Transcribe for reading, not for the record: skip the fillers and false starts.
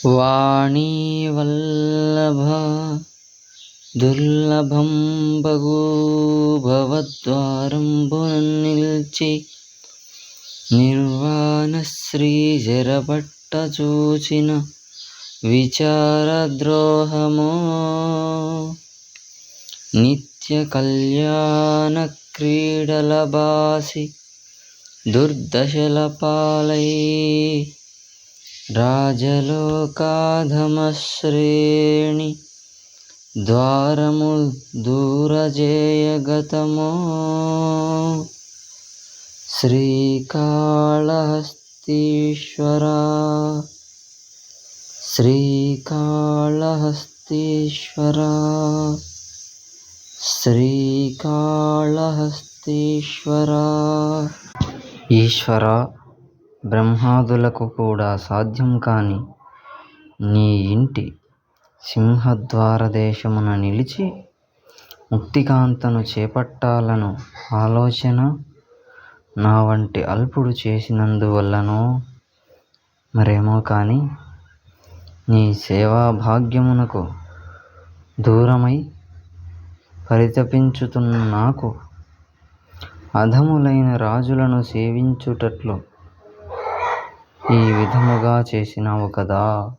వాణీ వల్లభ దుర్లభంబగు భవద్వారంబున నిల్చి నిర్వాణశ్రీ జరపట్ట చూచిన విచారద్రోహమో నిత్య కళ్యాణ క్రీడల బాసి దుర్దశల పాలై రాజలోకాధమశ్రేణి ద్వారము దూరజేయగతమో శ్రీకాళహస్తీశ్వరా శ్రీకాళహస్తీశ్వరా శ్రీకాళహస్తీశ్వరా. ఈశ్వరా, బ్రహ్మాదులకు కూడా సాధ్యం కాని నీ ఇంటి సింహద్వారదేశమున నిలిచి ముక్తికాంతను చేపట్టాలను ఆలోచన నా వంటి అల్పుడు చేసినందువల్లనో మరేమో కాని నీ సేవాభాగ్యమునకు దూరమై పరితపించుతున్న నాకు అధములైన రాజులను సేవించుటట్లు ఈ విధముగా చేసినావు కదా.